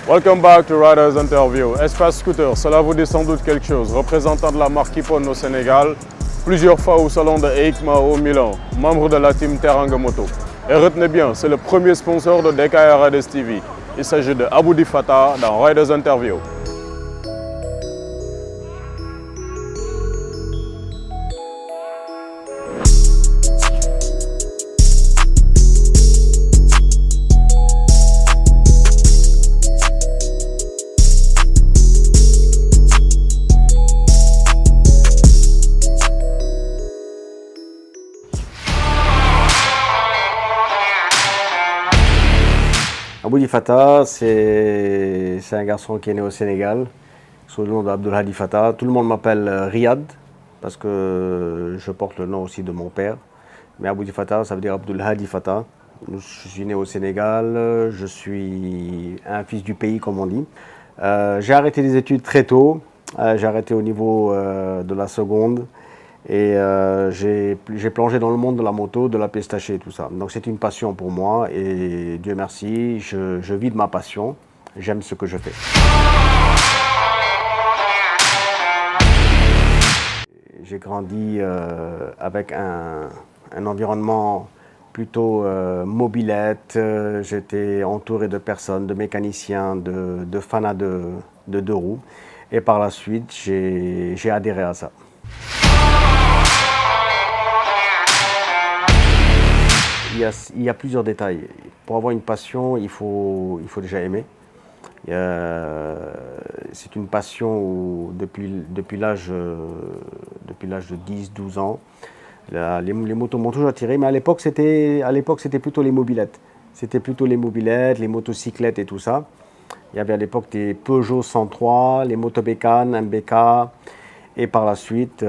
Welcome back to Riders Interview. Espace Scooter, cela vous dit sans doute quelque chose. Représentant de la marque Hippon au Sénégal, plusieurs fois au salon de EICMA au Milan, membre de la team Teranga Moto. Et retenez bien, c'est le premier sponsor de DKR Riders TV. Il s'agit de Aboudi Fatah dans Riders Interview. Aboudi Fatah, c'est un garçon qui est né au Sénégal, sous le nom d'Abdulhadi Fatah. Tout le monde m'appelle Riyad, parce que je porte le nom aussi de mon père. Mais Aboudi Fatah, ça veut dire Abdulhadi Fatah. Je suis né au Sénégal, je suis un fils du pays, comme on dit. J'ai arrêté les études très tôt, j'ai arrêté au niveau de la seconde. Et j'ai plongé dans le monde de la moto, de la piste tachée et tout ça. Donc c'est une passion pour moi et Dieu merci, je vis de ma passion. J'aime ce que je fais. J'ai grandi avec un environnement plutôt mobilette. J'étais entouré de personnes, de mécaniciens, de fanats de deux roues. Et par la suite, j'ai adhéré à ça. Il y a plusieurs détails. Pour avoir une passion, il faut déjà aimer. C'est une passion où, depuis l'âge de 10-12 ans, les motos m'ont toujours attiré, mais à l'époque c'était plutôt les mobylettes. C'était plutôt les mobylettes, les motocyclettes et tout ça. Il y avait à l'époque des Peugeot 103, les motobécanes, MBK. Et par la suite,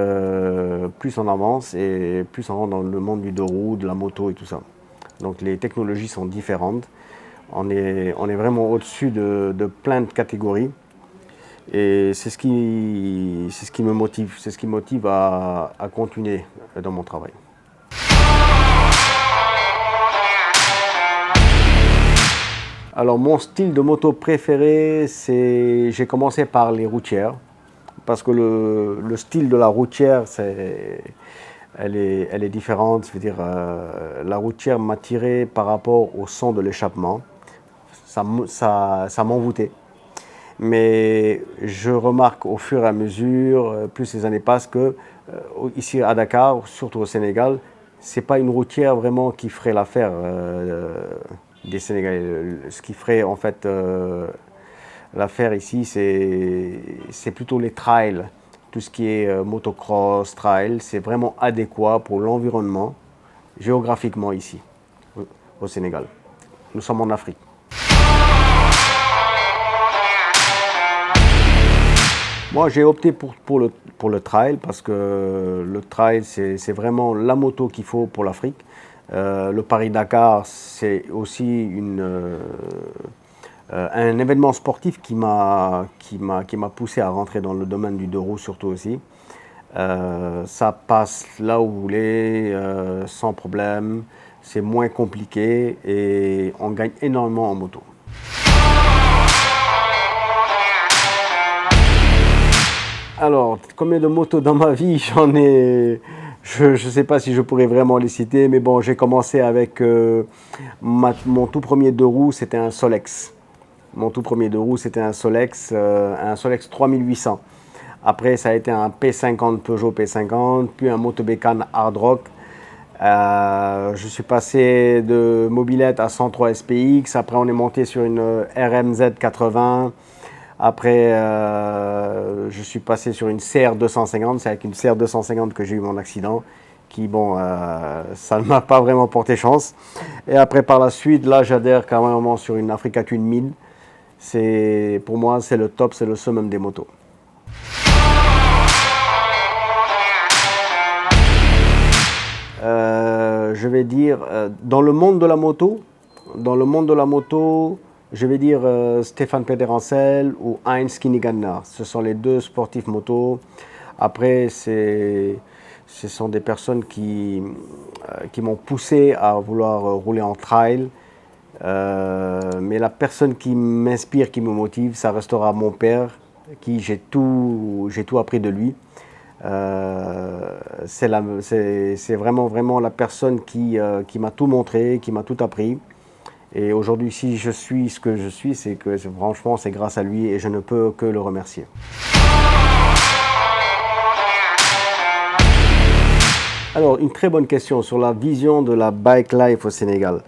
plus on avance et plus on rentre dans le monde du deux roues, de la moto et tout ça. Donc les technologies sont différentes. On est vraiment au-dessus de plein de catégories. Et c'est ce qui me motive. C'est ce qui me motive à continuer dans mon travail. Alors mon style de moto préféré, j'ai commencé par les routières. Parce que le style de la routière, elle est différente. Je veux dire, la routière m'a tiré par rapport au son de l'échappement. Ça m'envoûtait. Mais je remarque au fur et à mesure, plus les années passent, que ici à Dakar, surtout au Sénégal, c'est pas une routière vraiment qui ferait l'affaire des Sénégalais. Ce qui ferait en fait l'affaire ici, c'est plutôt les trails. Tout ce qui est motocross, trail, c'est vraiment adéquat pour l'environnement, géographiquement ici, au Sénégal. Nous sommes en Afrique. Moi, j'ai opté pour le trail parce que le trail, c'est vraiment la moto qu'il faut pour l'Afrique. Le Paris-Dakar, c'est aussi un événement sportif qui m'a poussé à rentrer dans le domaine du deux roues surtout aussi. Ça passe là où vous voulez, sans problème, c'est moins compliqué et on gagne énormément en moto. Alors, combien de motos dans ma vie? J'en ai... Je ne sais pas si je pourrais vraiment les citer, mais bon, j'ai commencé avec mon tout premier deux roues, c'était un Solex. Mon tout premier deux roues, c'était un Solex 3800. Après, ça a été un P50, Peugeot P50, puis un motobécane Hard Rock. Je suis passé de mobilette à 103 SPX. Après, on est monté sur une RMZ 80. Après, je suis passé sur une CR 250. C'est avec une CR 250 que j'ai eu mon accident. Qui, bon, ça ne m'a pas vraiment porté chance. Et après, par la suite, là, j'adhère carrément sur une Africa Twin 1000. Pour moi, c'est le top, c'est le summum des motos. Je vais dire, dans le monde de la moto, je vais dire Stéphane Pederhansel ou Heinz Kinigana. Ce sont les deux sportifs moto. Après, ce sont des personnes qui m'ont poussé à vouloir rouler en trail. Mais la personne qui m'inspire, qui me motive, ça restera mon père, qui j'ai tout appris de lui. C'est vraiment la personne qui m'a tout montré, qui m'a tout appris. Et aujourd'hui, si je suis ce que je suis, c'est que franchement, c'est grâce à lui et je ne peux que le remercier. Alors, une très bonne question sur la vision de la bike life au Sénégal.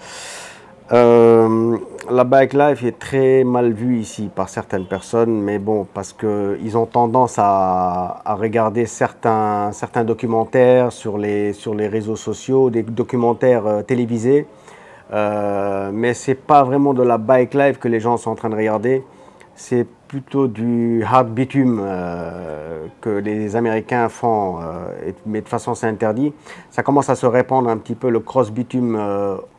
La bike life est très mal vue ici par certaines personnes, mais bon, parce qu'ils ont tendance à regarder certains documentaires sur les réseaux sociaux, des documentaires télévisés. Mais c'est pas vraiment de la bike life que les gens sont en train de regarder. C'est plutôt du hard bitume que les Américains font, mais de toute façon c'est interdit. Ça commence à se répandre un petit peu le cross bitume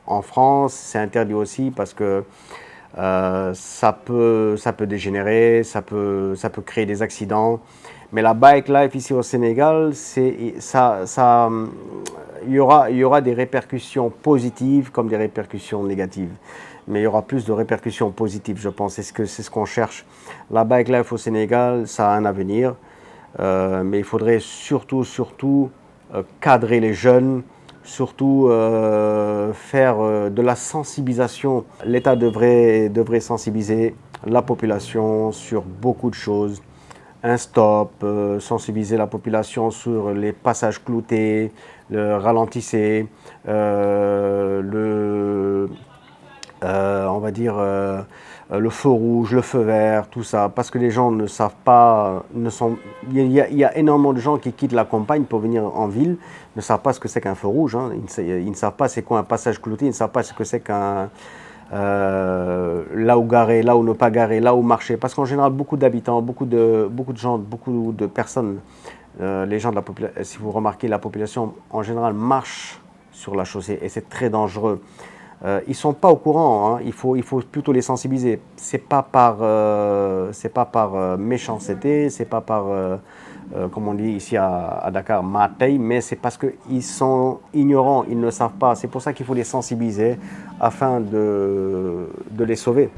en France, c'est interdit aussi parce que ça peut dégénérer, ça peut créer des accidents. Mais la bike life ici au Sénégal, il y aura des répercussions positives comme des répercussions négatives. Mais il y aura plus de répercussions positives, je pense. C'est ce qu'on cherche. La bike life au Sénégal, ça a un avenir. Mais il faudrait surtout cadrer les jeunes, surtout faire de la sensibilisation. L'État devrait sensibiliser la population sur beaucoup de choses. Un stop, sensibiliser la population sur les passages cloutés, le ralentissez, on va dire le feu rouge, le feu vert, tout ça, parce que les gens ne savent pas, il y a énormément de gens qui quittent la campagne pour venir en ville, ne savent pas ce que c'est qu'un feu rouge, hein. Ils ne savent pas c'est quoi un passage clouté, ils ne savent pas ce que c'est qu'un là où garer, là où ne pas garer, là où marcher, parce qu'en général beaucoup d'habitants, beaucoup de gens, beaucoup de personnes, les gens de la population, si vous remarquez, la population en général marche sur la chaussée et c'est très dangereux. Ils sont pas au courant, hein. Il faut plutôt les sensibiliser. C'est pas par méchanceté, c'est pas par comme on dit ici à Dakar, matei, mais c'est parce qu'ils sont ignorants, ils ne savent pas. C'est pour ça qu'il faut les sensibiliser afin de les sauver.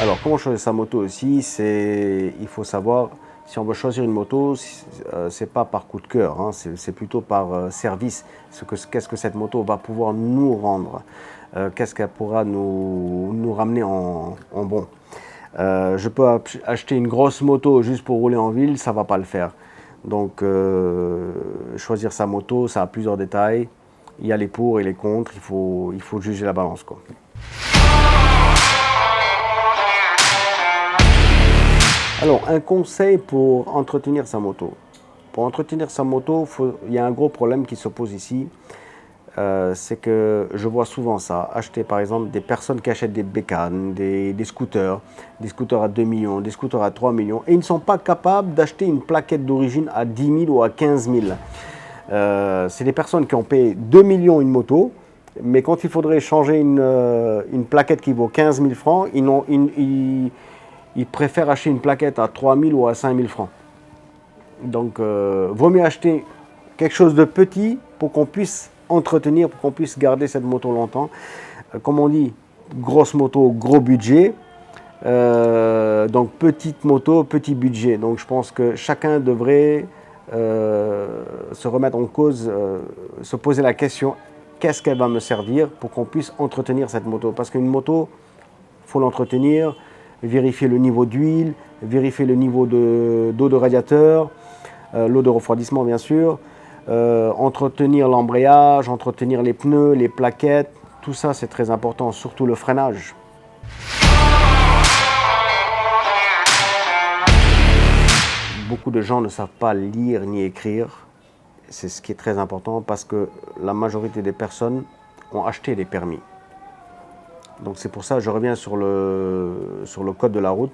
Alors, comment choisir sa moto aussi, il faut savoir, si on veut choisir une moto, c'est pas par coup de cœur, hein, c'est plutôt par service. Qu'est-ce que cette moto va pouvoir nous rendre, qu'est-ce qu'elle pourra nous ramener en bon. Je peux acheter une grosse moto juste pour rouler en ville, ça ne va pas le faire. Donc, choisir sa moto, ça a plusieurs détails. Il y a les pour et les contre, il faut juger la balance, quoi. Alors, un conseil pour entretenir sa moto. Pour entretenir sa moto, il y a un gros problème qui se pose ici. C'est que je vois souvent ça, acheter par exemple des personnes qui achètent des bécanes, des scooters à 2 millions, des scooters à 3 millions, et ils ne sont pas capables d'acheter une plaquette d'origine à 10 000 ou à 15 000. C'est des personnes qui ont payé 2 millions une moto, mais quand il faudrait changer une plaquette qui vaut 15 000 francs, ils préfèrent acheter une plaquette à 3 000 ou à 5 000 francs. Donc, vaut mieux acheter quelque chose de petit pour qu'on puisse entretenir, pour qu'on puisse garder cette moto longtemps. Comme on dit, grosse moto, gros budget. Donc petite moto, petit budget. Donc je pense que chacun devrait se remettre en cause, se poser la question, qu'est-ce qu'elle va me servir pour qu'on puisse entretenir cette moto. Parce qu'une moto, il faut l'entretenir, vérifier le niveau d'huile, vérifier le niveau d'eau de radiateur, l'eau de refroidissement bien sûr, entretenir l'embrayage, entretenir les pneus, les plaquettes, tout ça c'est très important, surtout le freinage. Beaucoup de gens ne savent pas lire ni écrire, c'est ce qui est très important parce que la majorité des personnes ont acheté des permis. Donc c'est pour ça que je reviens sur le code de la route.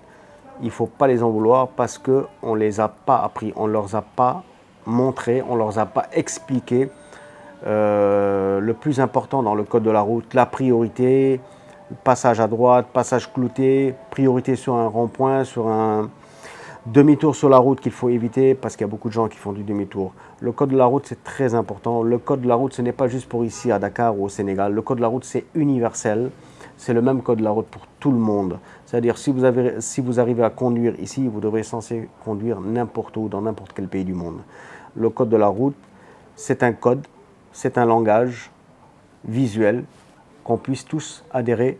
Il ne faut pas les en vouloir parce qu'on ne les a pas appris, on ne leur a pas montré, on ne leur a pas expliqué le plus important dans le code de la route, la priorité, passage à droite, passage clouté, priorité sur un rond-point, sur un Demi-tour sur la route qu'il faut éviter parce qu'il y a beaucoup de gens qui font du demi-tour. Le code de la route, c'est très important. Le code de la route, ce n'est pas juste pour ici à Dakar ou au Sénégal. Le code de la route, c'est universel. C'est le même code de la route pour tout le monde. C'est-à-dire, si vous arrivez à conduire ici, vous devrez censé conduire n'importe où, dans n'importe quel pays du monde. Le code de la route, c'est un code, c'est un langage visuel qu'on puisse tous adhérer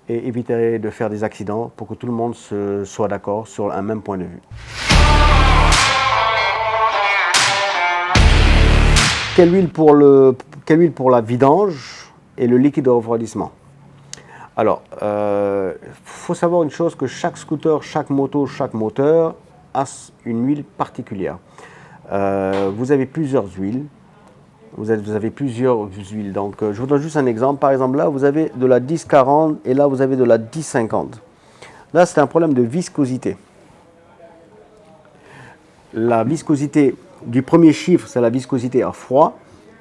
et éviter de faire des accidents pour que tout le monde soit d'accord sur un même point de vue. Quelle huile pour la vidange et le liquide de refroidissement? Alors, faut savoir une chose, que chaque scooter, chaque moto, chaque moteur a une huile particulière. Vous avez plusieurs huiles. Vous avez plusieurs huiles. Donc, je vous donne juste un exemple. Par exemple, là, vous avez de la 10-40 et là, vous avez de la 10-50. Là, c'est un problème de viscosité. La viscosité du premier chiffre, c'est la viscosité à froid.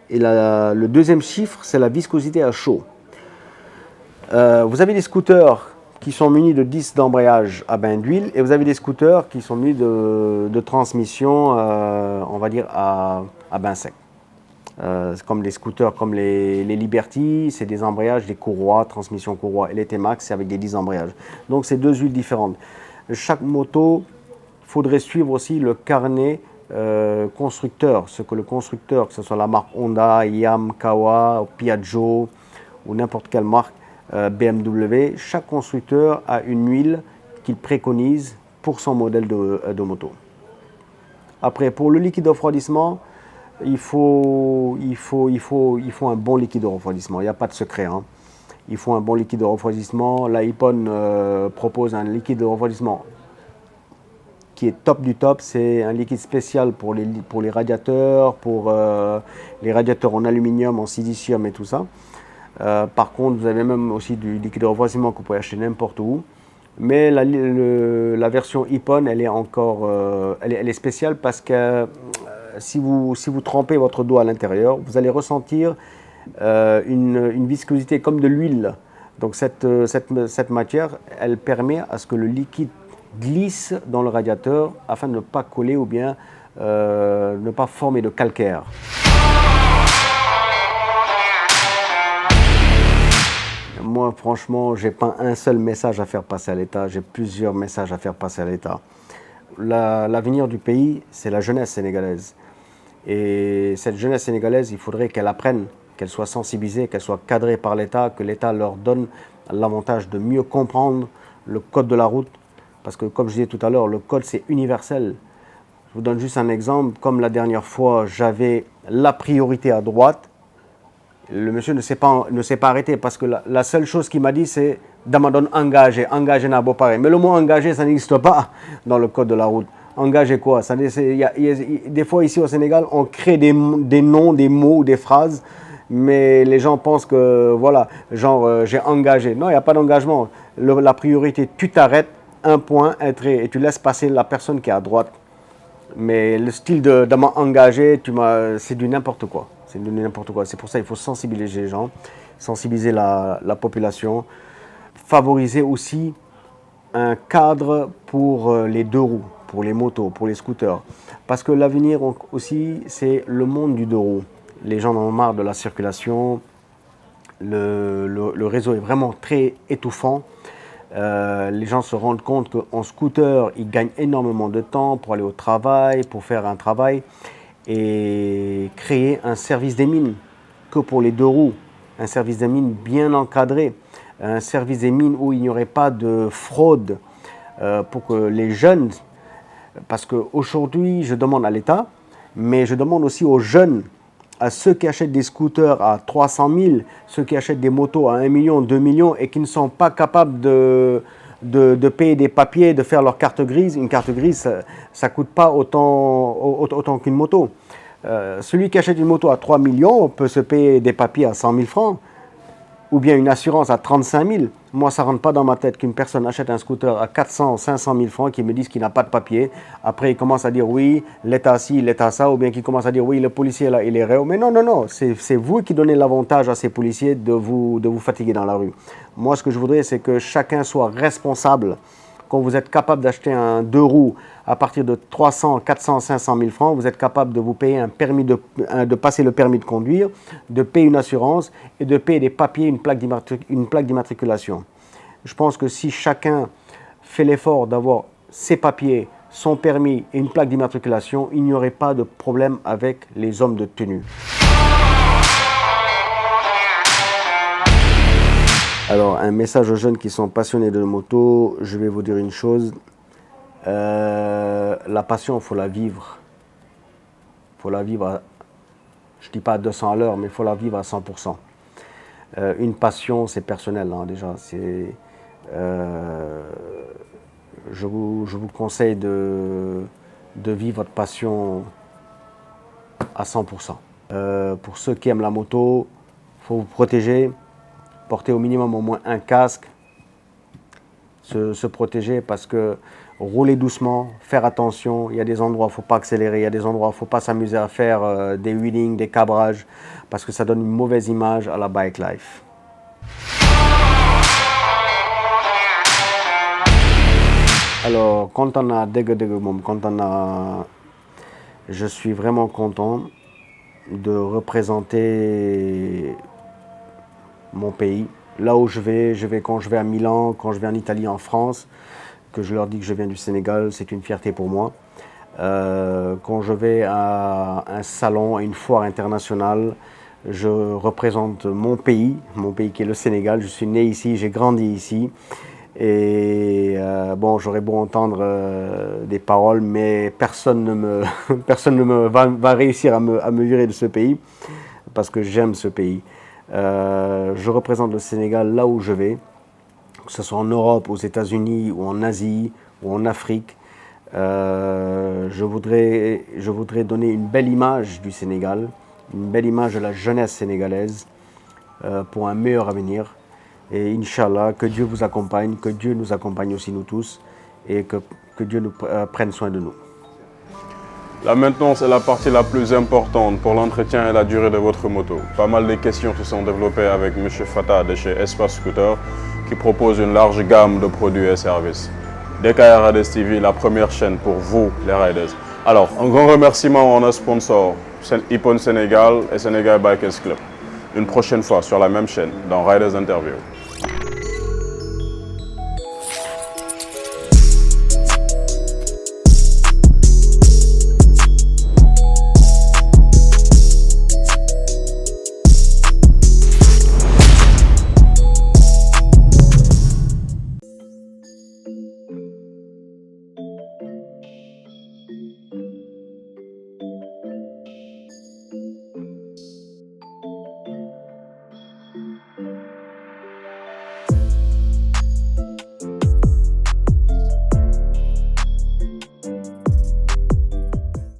Et le deuxième chiffre, c'est la viscosité à chaud. Vous avez des scooters qui sont munis de 10 d'embrayage à bain d'huile et vous avez des scooters qui sont munis de transmission, on va dire, à bain sec. Comme les scooters, comme les Liberty, c'est des embrayages, des courroies, transmission courroie. Et les T-Max, c'est avec des 10 embrayages. Donc, c'est deux huiles différentes. Chaque moto, il faudrait suivre aussi le carnet constructeur. Ce que le constructeur, que ce soit la marque Honda, Yam, Kawa, Piaggio ou n'importe quelle marque, BMW, chaque constructeur a une huile qu'il préconise pour son modèle de moto. Après, pour le liquide de refroidissement, il faut un bon liquide de refroidissement. Il n'y a pas de secret. Hein. Il faut un bon liquide de refroidissement. La Ippon propose un liquide de refroidissement qui est top du top. C'est un liquide spécial pour les radiateurs, pour les radiateurs en aluminium, en silicium et tout ça. Par contre, vous avez même aussi du liquide de refroidissement que vous pouvez acheter n'importe où. Mais la version Ippon, elle est encore elle est spéciale parce que si vous trempez votre doigt à l'intérieur, vous allez ressentir une viscosité comme de l'huile. Donc cette matière, elle permet à ce que le liquide glisse dans le radiateur afin de ne pas coller ou bien ne pas former de calcaire. Moi, franchement, je n'ai pas un seul message à faire passer à l'État, j'ai plusieurs messages à faire passer à l'État. L'avenir du pays, c'est la jeunesse sénégalaise. Et cette jeunesse sénégalaise, il faudrait qu'elle apprenne, qu'elle soit sensibilisée, qu'elle soit cadrée par l'État, que l'État leur donne l'avantage de mieux comprendre le code de la route. Parce que, comme je disais tout à l'heure, le code, c'est universel. Je vous donne juste un exemple. Comme la dernière fois, j'avais la priorité à droite, le monsieur ne s'est pas arrêté parce que la seule chose qu'il m'a dit, c'est d'Amadon engagé. Engagé n'a pas pareil. Mais le mot engagé, ça n'existe pas dans le code de la route. Engagé quoi? Des fois, ici au Sénégal, on crée des noms, des mots, des phrases, mais les gens pensent que, voilà, genre, j'ai engagé. Non, il n'y a pas d'engagement. La priorité, tu t'arrêtes, un point, un trait, et tu laisses passer la personne qui est à droite. Mais le style de engagé, c'est du n'importe quoi. C'est du n'importe quoi. C'est pour ça qu'il faut sensibiliser les gens, sensibiliser la population, favoriser aussi un cadre pour les deux roues, pour les motos, pour les scooters. Parce que l'avenir aussi, c'est le monde du deux roues. Les gens en ont marre de la circulation. Le réseau est vraiment très étouffant. Les gens se rendent compte qu'en scooter, ils gagnent énormément de temps pour aller au travail, pour faire un travail et créer un service des mines que pour les deux roues. Un service des mines bien encadré, un service des mines où il n'y aurait pas de fraude pour que les jeunes, parce qu'aujourd'hui, je demande à l'État, mais je demande aussi aux jeunes, à ceux qui achètent des scooters à 300 000, ceux qui achètent des motos à 1 million, 2 millions et qui ne sont pas capables de payer des papiers, de faire leur carte grise. Une carte grise, ça ne coûte pas autant qu'une moto. Celui qui achète une moto à 3 millions peut se payer des papiers à 100 000 francs ou bien une assurance à 35 000. Moi, ça ne rentre pas dans ma tête qu'une personne achète un scooter à 400 ou 500 000 francs qui me disent qu'il n'a pas de papier. Après, il commence à dire oui, l'État ci, l'État ça, ou bien qu'il commence à dire oui, le policier là, il est réel. Mais non, non, non, c'est vous qui donnez l'avantage à ces policiers de vous fatiguer dans la rue. Moi, ce que je voudrais, c'est que chacun soit responsable quand vous êtes capable d'acheter un 2 roues à partir de 300, 400, 500 000 francs, vous êtes capable de vous payer un permis de passer le permis de conduire, de payer une assurance et de payer des papiers, une plaque d'immatriculation. Je pense que si chacun fait l'effort d'avoir ses papiers, son permis et une plaque d'immatriculation, il n'y aurait pas de problème avec les hommes de tenue. Alors, un message aux jeunes qui sont passionnés de moto, je vais vous dire une chose. La passion, il faut la vivre. Il faut la vivre, je ne dis pas à 200 à l'heure, mais il faut la vivre à 100%. Une passion, c'est personnel, hein, déjà. Je vous conseille de vivre votre passion à 100%. Pour ceux qui aiment la moto, il faut vous protéger. Porter au minimum au moins un casque, se protéger parce que rouler doucement, faire attention, il y a des endroits où il ne faut pas accélérer, il y a des endroits où il ne faut pas s'amuser à faire des wheelings, des cabrages, parce que ça donne une mauvaise image à la bike life. Alors, je suis vraiment content de représenter mon pays. Là où je vais quand je vais à Milan, quand je vais en Italie, en France, que je leur dis que je viens du Sénégal, c'est une fierté pour moi. Quand je vais à un salon, à une foire internationale, je représente mon pays qui est le Sénégal. Je suis né ici, j'ai grandi ici. Et bon, j'aurais beau entendre des paroles, mais personne ne va réussir à me virer de ce pays, parce que j'aime ce pays. Je représente le Sénégal là où je vais, que ce soit en Europe, aux États-Unis, ou en Asie, ou en Afrique. Je voudrais donner une belle image du Sénégal, une belle image de la jeunesse sénégalaise pour un meilleur avenir. Et Inch'Allah, que Dieu vous accompagne, que Dieu nous accompagne aussi nous tous, et que Dieu nous prenne soin de nous. La maintenance est la partie la plus importante pour l'entretien et la durée de votre moto. Pas mal de questions se sont développées avec M. Fatah de chez Espace Scooter qui propose une large gamme de produits et services. DKR Riders TV, la première chaîne pour vous, les riders. Alors, un grand remerciement à nos sponsors, Hippon Sénégal et Sénégal Bikers Club. Une prochaine fois sur la même chaîne, dans Riders Interview.